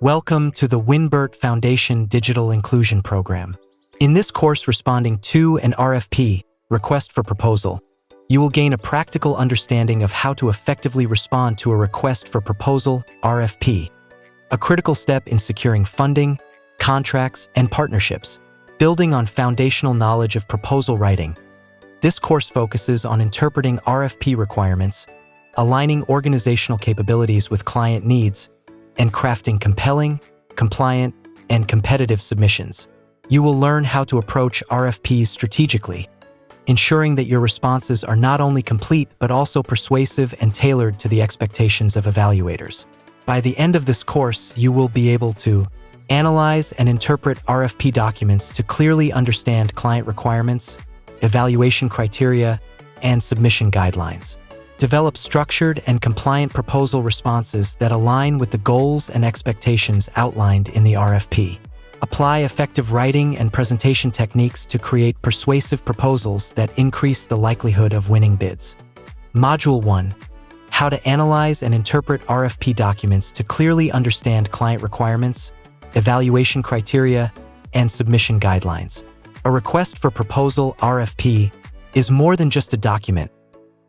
Welcome to the Winbert Foundation Digital Inclusion Program. In this course responding to an RFP, request for proposal, you will gain a practical understanding of how to effectively respond to a request for proposal, RFP, a critical step in securing funding, contracts, and partnerships, building on foundational knowledge of proposal writing. This course focuses on interpreting RFP requirements, aligning organizational capabilities with client needs, and crafting compelling, compliant, and competitive submissions. You will learn how to approach RFPs strategically, ensuring that your responses are not only complete but also persuasive and tailored to the expectations of evaluators. By the end of this course, you will be able to analyze and interpret RFP documents to clearly understand client requirements, evaluation criteria, and submission guidelines. Develop structured and compliant proposal responses that align with the goals and expectations outlined in the RFP. Apply effective writing and presentation techniques to create persuasive proposals that increase the likelihood of winning bids. Module 1. How to analyze and interpret RFP documents to clearly understand client requirements, evaluation criteria, and submission guidelines. A request for proposal, RFP, is more than just a document.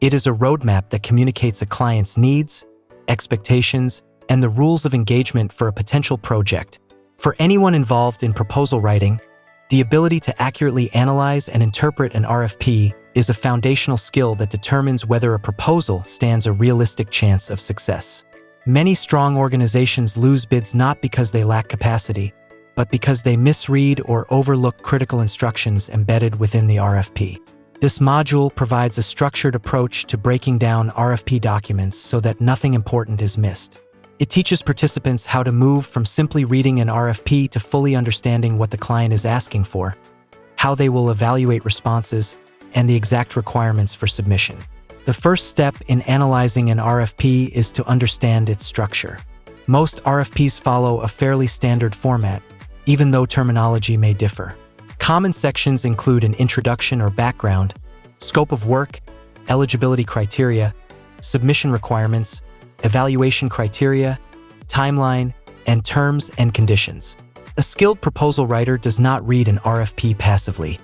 It is a roadmap that communicates a client's needs, expectations, and the rules of engagement for a potential project. For anyone involved in proposal writing, the ability to accurately analyze and interpret an RFP is a foundational skill that determines whether a proposal stands a realistic chance of success. Many strong organizations lose bids not because they lack capacity, but because they misread or overlook critical instructions embedded within the RFP. This module provides a structured approach to breaking down RFP documents so that nothing important is missed. It teaches participants how to move from simply reading an RFP to fully understanding what the client is asking for, how they will evaluate responses, and the exact requirements for submission. The first step in analyzing an RFP is to understand its structure. Most RFPs follow a fairly standard format, even though terminology may differ. Common sections include an introduction or background, scope of work, eligibility criteria, submission requirements, evaluation criteria, timeline, and terms and conditions. A skilled proposal writer does not read an RFP passively.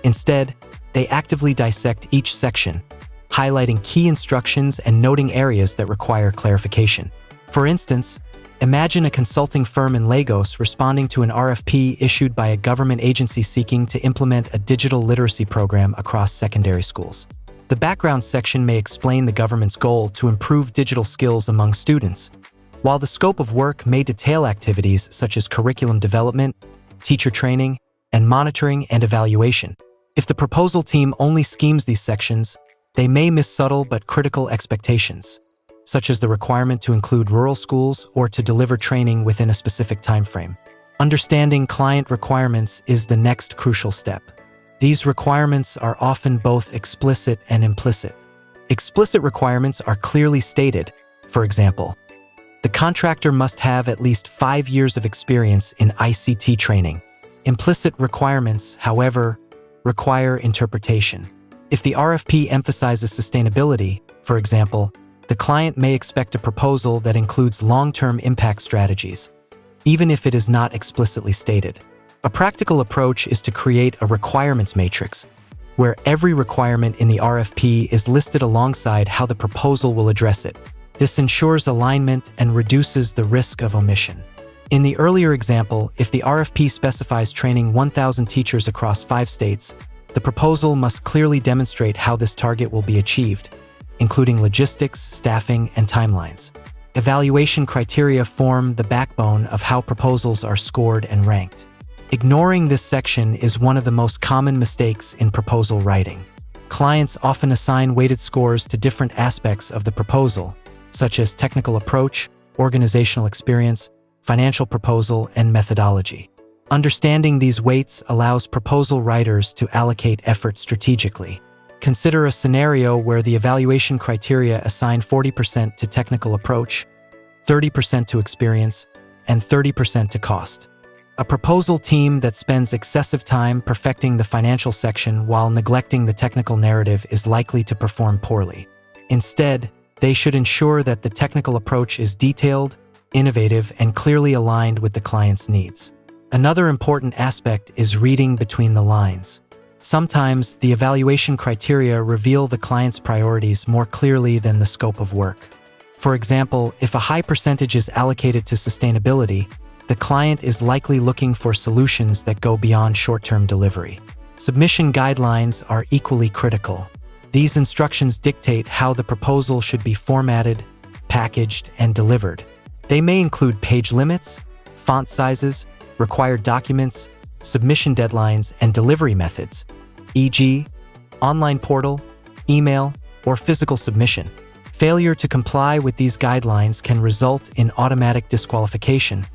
Instead, they actively dissect each section, highlighting key instructions and noting areas that require clarification. For instance, imagine a consulting firm in Lagos responding to an RFP issued by a government agency seeking to implement a digital literacy program across secondary schools. The background section may explain the government's goal to improve digital skills among students, while the scope of work may detail activities such as curriculum development, teacher training, and monitoring and evaluation. If the proposal team only schemes these sections, they may miss subtle but critical expectations, such as the requirement to include rural schools or to deliver training within a specific time frame. Understanding client requirements is the next crucial step. These requirements are often both explicit and implicit. Explicit requirements are clearly stated. For example, the contractor must have at least 5 years of experience in ICT training. Implicit requirements, however, require interpretation. If the RFP emphasizes sustainability, for example, the client may expect a proposal that includes long-term impact strategies, even if it is not explicitly stated. A practical approach is to create a requirements matrix, where every requirement in the RFP is listed alongside how the proposal will address it. This ensures alignment and reduces the risk of omission. In the earlier example, if the RFP specifies training 1,000 teachers across 5 states, the proposal must clearly demonstrate how this target will be achieved, including logistics, staffing, and timelines. Evaluation criteria form the backbone of how proposals are scored and ranked. Ignoring this section is one of the most common mistakes in proposal writing. Clients often assign weighted scores to different aspects of the proposal, such as technical approach, organizational experience, financial proposal, and methodology. Understanding these weights allows proposal writers to allocate effort strategically. Consider a scenario where the evaluation criteria assign 40% to technical approach, 30% to experience, and 30% to cost. A proposal team that spends excessive time perfecting the financial section while neglecting the technical narrative is likely to perform poorly. Instead, they should ensure that the technical approach is detailed, innovative, and clearly aligned with the client's needs. Another important aspect is reading between the lines. Sometimes, the evaluation criteria reveal the client's priorities more clearly than the scope of work. For example, if a high percentage is allocated to sustainability, the client is likely looking for solutions that go beyond short-term delivery. Submission guidelines are equally critical. These instructions dictate how the proposal should be formatted, packaged, and delivered. They may include page limits, font sizes, required documents, submission deadlines, and delivery methods, e.g., online portal, email, or physical submission. Failure to comply with these guidelines can result in automatic disqualification,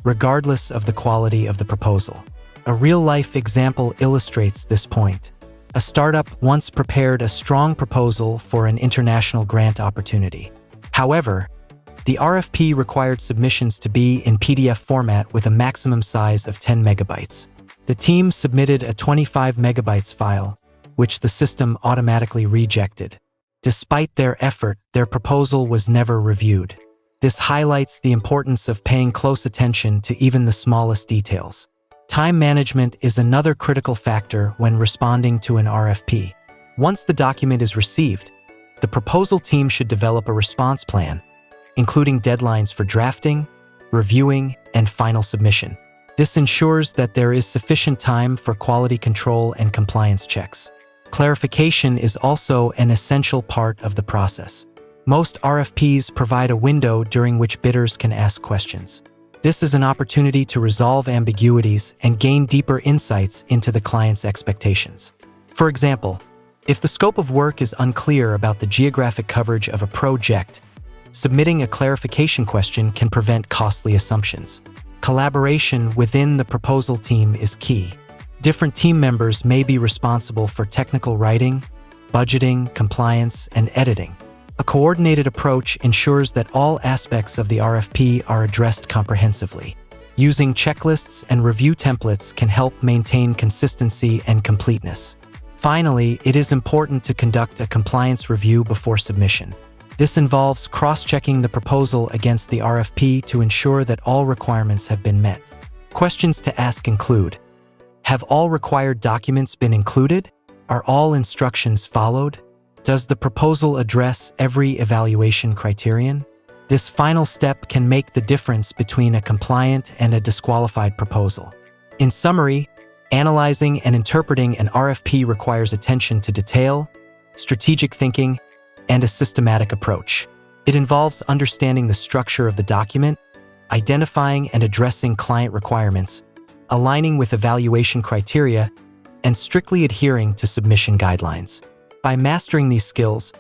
regardless of the quality of the proposal. A real-life example illustrates this point. A startup once prepared a strong proposal for an international grant opportunity. However, the RFP required submissions to be in PDF format with a maximum size of 10 megabytes. The team submitted a 25 megabytes file, which the system automatically rejected. Despite their effort, their proposal was never reviewed. This highlights the importance of paying close attention to even the smallest details. Time management is another critical factor when responding to an RFP. Once the document is received, the proposal team should develop a response plan, including deadlines for drafting, reviewing, and final submission. This ensures that there is sufficient time for quality control and compliance checks. Clarification is also an essential part of the process. Most RFPs provide a window during which bidders can ask questions. This is an opportunity to resolve ambiguities and gain deeper insights into the client's expectations. For example, if the scope of work is unclear about the geographic coverage of a project, submitting a clarification question can prevent costly assumptions. Collaboration within the proposal team is key. Different team members may be responsible for technical writing, budgeting, compliance, and editing. A coordinated approach ensures that all aspects of the RFP are addressed comprehensively. Using checklists and review templates can help maintain consistency and completeness. Finally, it is important to conduct a compliance review before submission. This involves cross-checking the proposal against the RFP to ensure that all requirements have been met. Questions to ask include: have all required documents been included? Are all instructions followed? Does the proposal address every evaluation criterion? This final step can make the difference between a compliant and a disqualified proposal. In summary, analyzing and interpreting an RFP requires attention to detail, strategic thinking, and a systematic approach. It involves understanding the structure of the document, identifying and addressing client requirements, aligning with evaluation criteria, and strictly adhering to submission guidelines. By mastering these skills,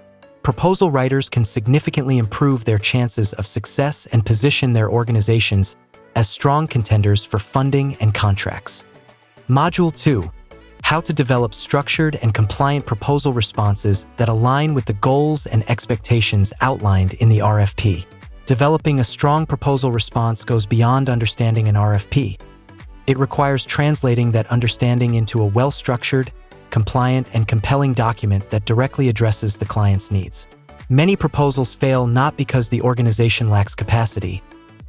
proposal writers can significantly improve their chances of success and position their organizations as strong contenders for funding and contracts. Module 2: How to develop structured and compliant proposal responses that align with the goals and expectations outlined in the RFP. Developing a strong proposal response goes beyond understanding an RFP. It requires translating that understanding into a well-structured, compliant, and compelling document that directly addresses the client's needs. Many proposals fail not because the organization lacks capacity,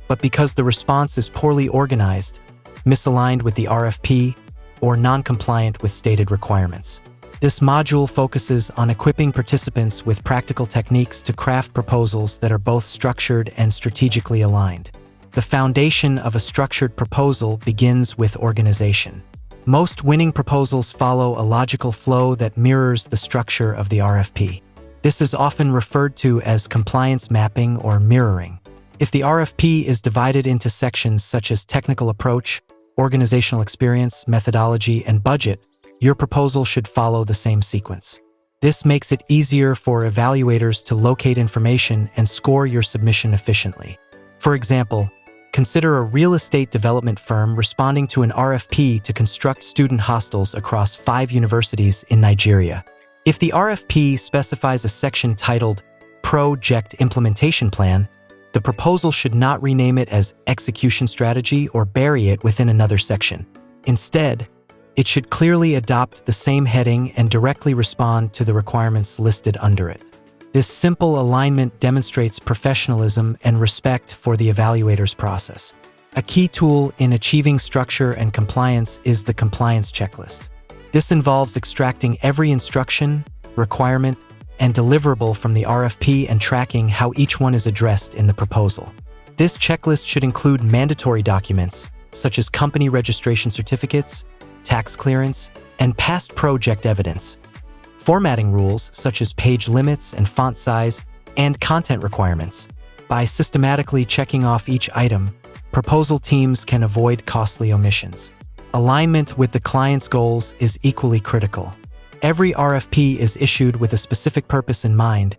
but because the response is poorly organized, misaligned with the RFP, or non-compliant with stated requirements. This module focuses on equipping participants with practical techniques to craft proposals that are both structured and strategically aligned. The foundation of a structured proposal begins with organization. Most winning proposals follow a logical flow that mirrors the structure of the RFP. This is often referred to as compliance mapping or mirroring. If the RFP is divided into sections such as technical approach, organizational experience, methodology, and budget, your proposal should follow the same sequence. This makes it easier for evaluators to locate information and score your submission efficiently. For example, consider a real estate development firm responding to an RFP to construct student hostels across 5 universities in Nigeria. If the RFP specifies a section titled Project Implementation Plan, the proposal should not rename it as Execution Strategy or bury it within another section. Instead, it should clearly adopt the same heading and directly respond to the requirements listed under it. This simple alignment demonstrates professionalism and respect for the evaluator's process. A key tool in achieving structure and compliance is the compliance checklist. This involves extracting every instruction, requirement, and deliverable from the RFP and tracking how each one is addressed in the proposal. This checklist should include mandatory documents, such as company registration certificates, tax clearance, and past project evidence. Formatting rules, such as page limits and font size, and content requirements. By systematically checking off each item, proposal teams can avoid costly omissions. Alignment with the client's goals is equally critical. Every RFP is issued with a specific purpose in mind,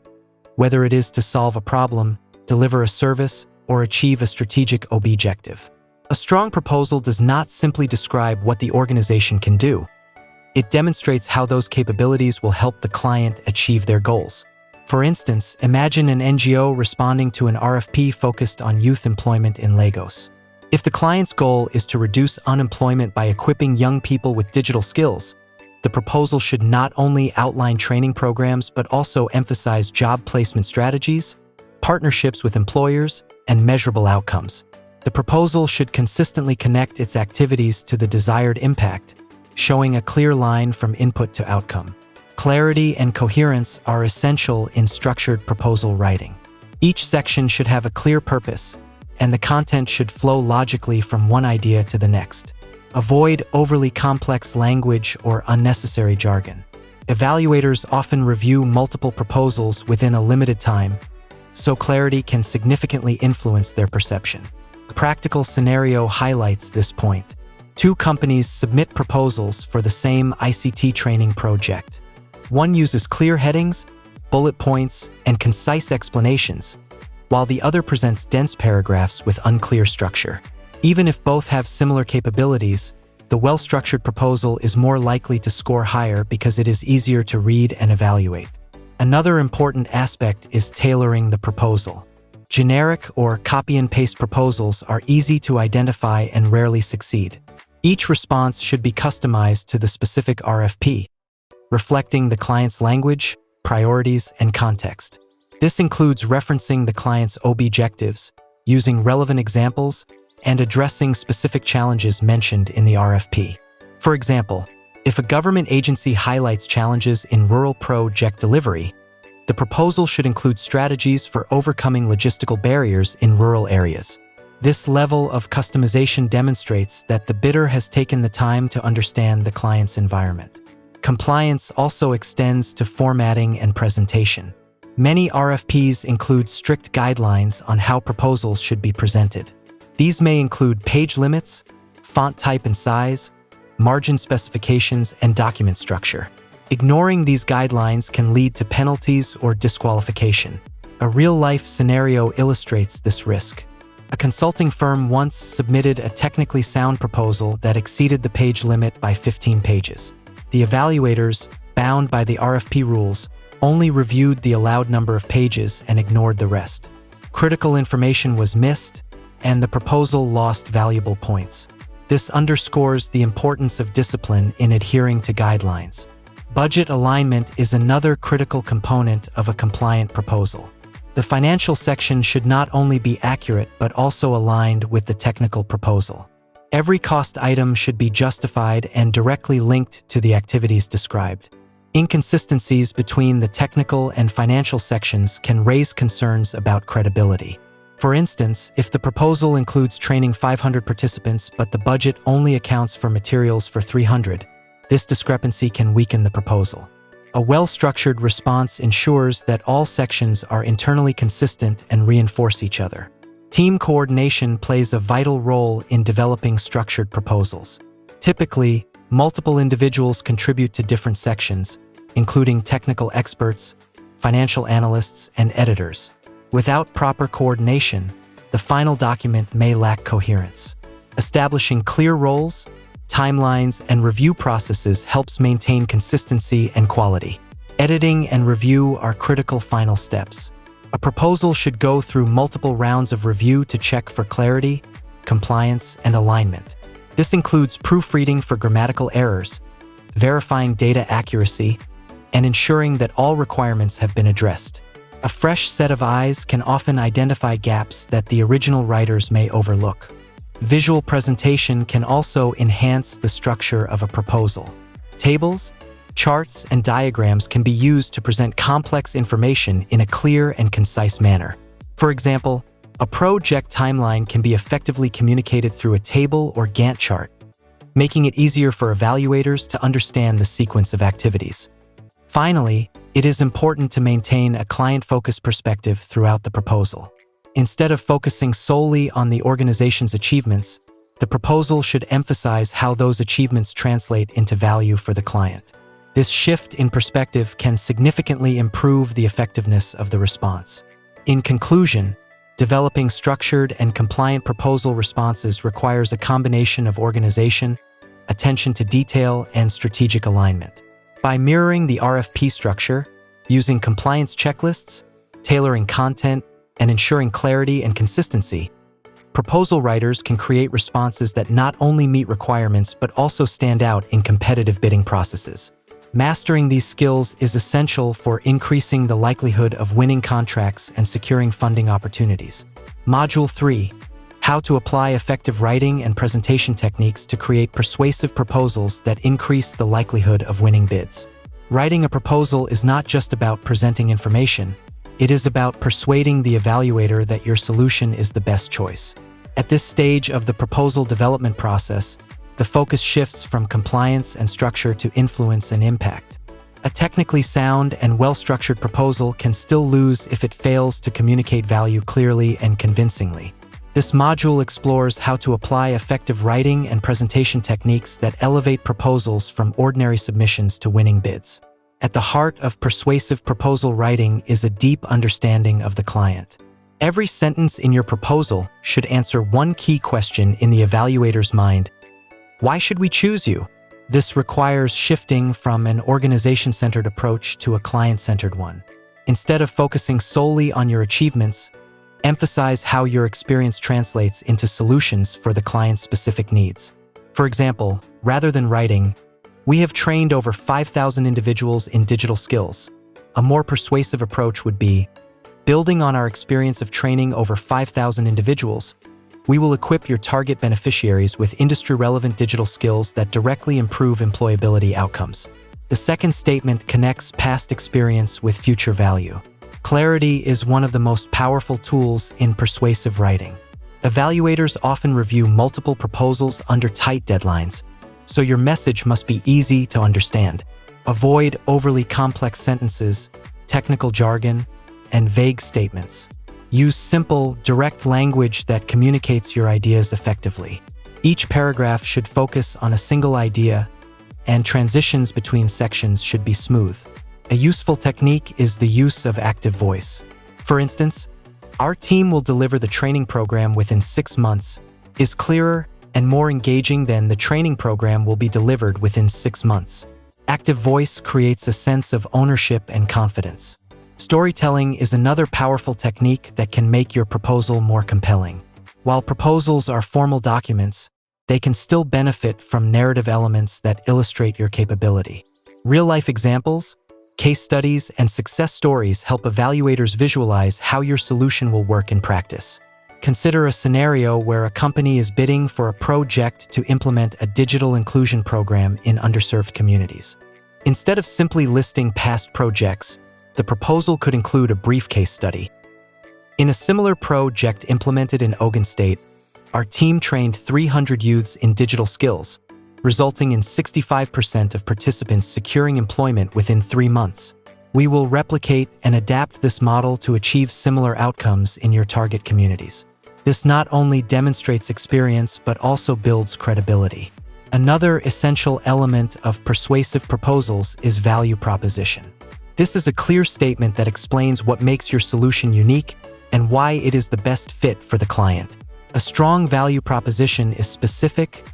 whether it is to solve a problem, deliver a service, or achieve a strategic objective. A strong proposal does not simply describe what the organization can do. It demonstrates how those capabilities will help the client achieve their goals. For instance, imagine an NGO responding to an RFP focused on youth employment in Lagos. If the client's goal is to reduce unemployment by equipping young people with digital skills, the proposal should not only outline training programs but also emphasize job placement strategies, partnerships with employers, and measurable outcomes. The proposal should consistently connect its activities to the desired impact, showing a clear line from input to outcome. Clarity and coherence are essential in structured proposal writing. Each section should have a clear purpose, and the content should flow logically from one idea to the next. Avoid overly complex language or unnecessary jargon. Evaluators often review multiple proposals within a limited time, so clarity can significantly influence their perception. A practical scenario highlights this point. Two companies submit proposals for the same ICT training project. One uses clear headings, bullet points, and concise explanations, while the other presents dense paragraphs with unclear structure. Even if both have similar capabilities, the well-structured proposal is more likely to score higher because it is easier to read and evaluate. Another important aspect is tailoring the proposal. Generic or copy-and-paste proposals are easy to identify and rarely succeed. Each response should be customized to the specific RFP, reflecting the client's language, priorities, and context. This includes referencing the client's objectives, using relevant examples, and addressing specific challenges mentioned in the RFP. For example, if a government agency highlights challenges in rural project delivery, the proposal should include strategies for overcoming logistical barriers in rural areas. This level of customization demonstrates that the bidder has taken the time to understand the client's environment. Compliance also extends to formatting and presentation. Many RFPs include strict guidelines on how proposals should be presented. These may include page limits, font type and size, margin specifications, and document structure. Ignoring these guidelines can lead to penalties or disqualification. A real-life scenario illustrates this risk. A consulting firm once submitted a technically sound proposal that exceeded the page limit by 15 pages. The evaluators, bound by the RFP rules, only reviewed the allowed number of pages and ignored the rest. Critical information was missed, and the proposal lost valuable points. This underscores the importance of discipline in adhering to guidelines. Budget alignment is another critical component of a compliant proposal. The financial section should not only be accurate but also aligned with the technical proposal. Every cost item should be justified and directly linked to the activities described. Inconsistencies between the technical and financial sections can raise concerns about credibility. For instance, if the proposal includes training 500 participants but the budget only accounts for materials for 300, this discrepancy can weaken the proposal. A well-structured response ensures that all sections are internally consistent and reinforce each other. Team coordination plays a vital role in developing structured proposals. Typically, multiple individuals contribute to different sections, including technical experts, financial analysts, and editors. Without proper coordination, the final document may lack coherence. Establishing clear roles, timelines, and review processes helps maintain consistency and quality. Editing and review are critical final steps. A proposal should go through multiple rounds of review to check for clarity, compliance, and alignment. This includes proofreading for grammatical errors, verifying data accuracy, and ensuring that all requirements have been addressed. A fresh set of eyes can often identify gaps that the original writers may overlook. Visual presentation can also enhance the structure of a proposal. Tables, charts, and diagrams can be used to present complex information in a clear and concise manner. For example, a project timeline can be effectively communicated through a table or Gantt chart, making it easier for evaluators to understand the sequence of activities. Finally, it is important to maintain a client-focused perspective throughout the proposal. Instead of focusing solely on the organization's achievements, the proposal should emphasize how those achievements translate into value for the client. This shift in perspective can significantly improve the effectiveness of the response. In conclusion, developing structured and compliant proposal responses requires a combination of organization, attention to detail, and strategic alignment. By mirroring the RFP structure, using compliance checklists, tailoring content, and ensuring clarity and consistency, proposal writers can create responses that not only meet requirements but also stand out in competitive bidding processes. Mastering these skills is essential for increasing the likelihood of winning contracts and securing funding opportunities. Module 3: How to apply effective writing and presentation techniques to create persuasive proposals that increase the likelihood of winning bids. Writing a proposal is not just about presenting information, it is about persuading the evaluator that your solution is the best choice. At this stage of the proposal development process, the focus shifts from compliance and structure to influence and impact. A technically sound and well-structured proposal can still lose if it fails to communicate value clearly and convincingly. This module explores how to apply effective writing and presentation techniques that elevate proposals from ordinary submissions to winning bids. At the heart of persuasive proposal writing is a deep understanding of the client. Every sentence in your proposal should answer one key question in the evaluator's mind: why should we choose you? This requires shifting from an organization-centered approach to a client-centered one. Instead of focusing solely on your achievements, emphasize how your experience translates into solutions for the client's specific needs. For example, rather than writing, "We have trained over 5,000 individuals in digital skills," a more persuasive approach would be, "Building on our experience of training over 5,000 individuals, we will equip your target beneficiaries with industry-relevant digital skills that directly improve employability outcomes." The second statement connects past experience with future value. Clarity is one of the most powerful tools in persuasive writing. Evaluators often review multiple proposals under tight deadlines, so your message must be easy to understand. Avoid overly complex sentences, technical jargon, and vague statements. Use simple, direct language that communicates your ideas effectively. Each paragraph should focus on a single idea, and transitions between sections should be smooth. A useful technique is the use of active voice. For instance, "Our team will deliver the training program within 6 months," is clearer and more engaging than "The training program will be delivered within 6 months." Active voice creates a sense of ownership and confidence. Storytelling is another powerful technique that can make your proposal more compelling. While proposals are formal documents, they can still benefit from narrative elements that illustrate your capability. Real-life examples, case studies, and success stories help evaluators visualize how your solution will work in practice. Consider a scenario where a company is bidding for a project to implement a digital inclusion program in underserved communities. Instead of simply listing past projects, the proposal could include a brief case study. In a similar project implemented in Ogun State, our team trained 300 youths in digital skills, resulting in 65% of participants securing employment within 3 months. We will replicate and adapt this model to achieve similar outcomes in your target communities. This not only demonstrates experience but also builds credibility. Another essential element of persuasive proposals is value proposition. This is a clear statement that explains what makes your solution unique and why it is the best fit for the client. A strong value proposition is specific,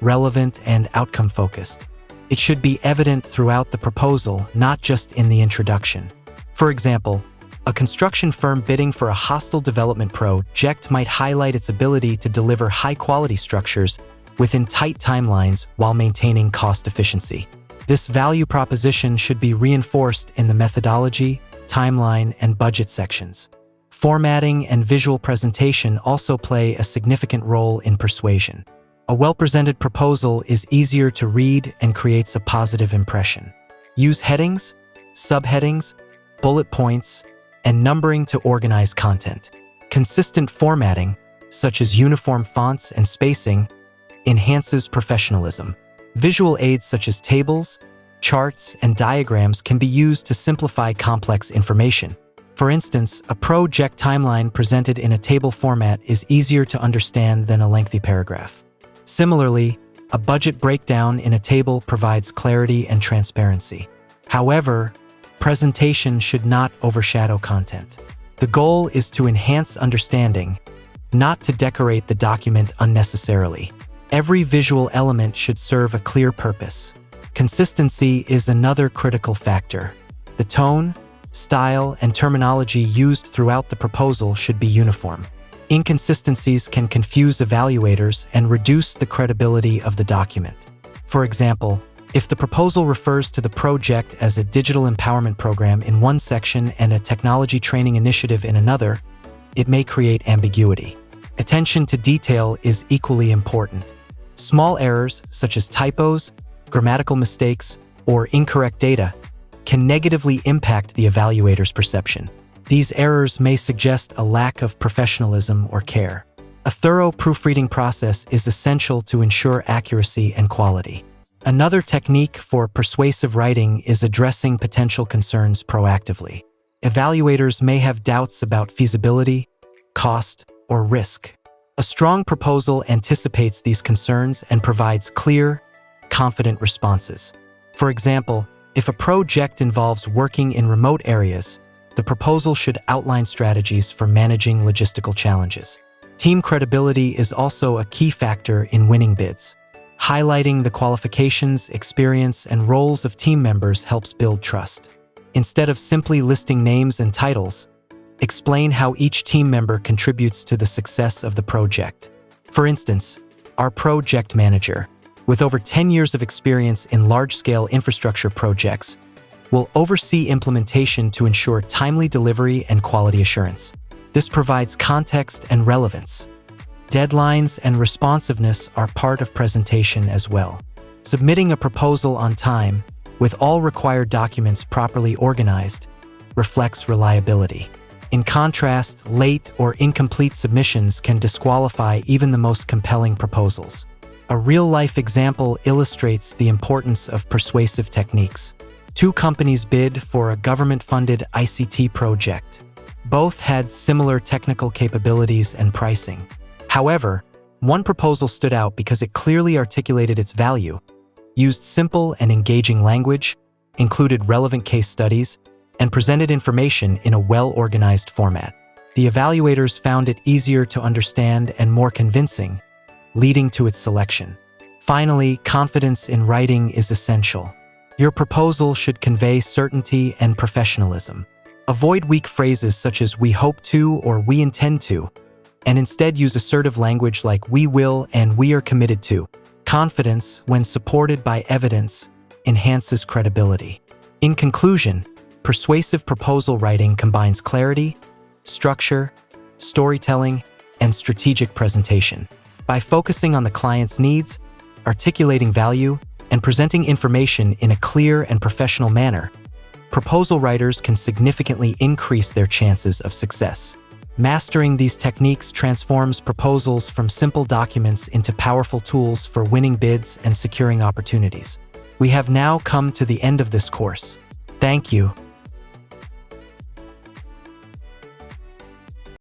relevant, and outcome-focused. It should be evident throughout the proposal, not just in the introduction. For example, a construction firm bidding for a hostel development project might highlight its ability to deliver high-quality structures within tight timelines while maintaining cost efficiency. This value proposition should be reinforced in the methodology, timeline, and budget sections. Formatting and visual presentation also play a significant role in persuasion. A well-presented proposal is easier to read and creates a positive impression. Use headings, subheadings, bullet points, and numbering to organize content. Consistent formatting, such as uniform fonts and spacing, enhances professionalism. Visual aids such as tables, charts, and diagrams can be used to simplify complex information. For instance, a project timeline presented in a table format is easier to understand than a lengthy paragraph. Similarly, a budget breakdown in a table provides clarity and transparency. However, presentation should not overshadow content. The goal is to enhance understanding, not to decorate the document unnecessarily. Every visual element should serve a clear purpose. Consistency is another critical factor. The tone, style, and terminology used throughout the proposal should be uniform. Inconsistencies can confuse evaluators and reduce the credibility of the document. For example, if the proposal refers to the project as a digital empowerment program in one section and a technology training initiative in another, it may create ambiguity. Attention to detail is equally important. Small errors, such as typos, grammatical mistakes, or incorrect data, can negatively impact the evaluator's perception. These errors may suggest a lack of professionalism or care. A thorough proofreading process is essential to ensure accuracy and quality. Another technique for persuasive writing is addressing potential concerns proactively. Evaluators may have doubts about feasibility, cost, or risk. A strong proposal anticipates these concerns and provides clear, confident responses. For example, if a project involves working in remote areas, the proposal should outline strategies for managing logistical challenges. Team credibility is also a key factor in winning bids. Highlighting the qualifications, experience, and roles of team members helps build trust. Instead of simply listing names and titles, explain how each team member contributes to the success of the project. For instance, our project manager, with over 10 years of experience in large-scale infrastructure projects, will oversee implementation to ensure timely delivery and quality assurance. This provides context and relevance. Deadlines and responsiveness are part of presentation as well. Submitting a proposal on time, with all required documents properly organized, reflects reliability. In contrast, late or incomplete submissions can disqualify even the most compelling proposals. A real-life example illustrates the importance of persuasive techniques. Two companies bid for a government-funded ICT project. Both had similar technical capabilities and pricing. However, one proposal stood out because it clearly articulated its value, used simple and engaging language, included relevant case studies, and presented information in a well-organized format. The evaluators found it easier to understand and more convincing, leading to its selection. Finally, confidence in writing is essential. Your proposal should convey certainty and professionalism. Avoid weak phrases such as "we hope to" or "we intend to," and instead use assertive language like "we will" and "we are committed to." Confidence, when supported by evidence, enhances credibility. In conclusion, persuasive proposal writing combines clarity, structure, storytelling, and strategic presentation. By focusing on the client's needs, articulating value, and presenting information in a clear and professional manner, proposal writers can significantly increase their chances of success. Mastering these techniques transforms proposals from simple documents into powerful tools for winning bids and securing opportunities. We have now come to the end of this course. Thank you.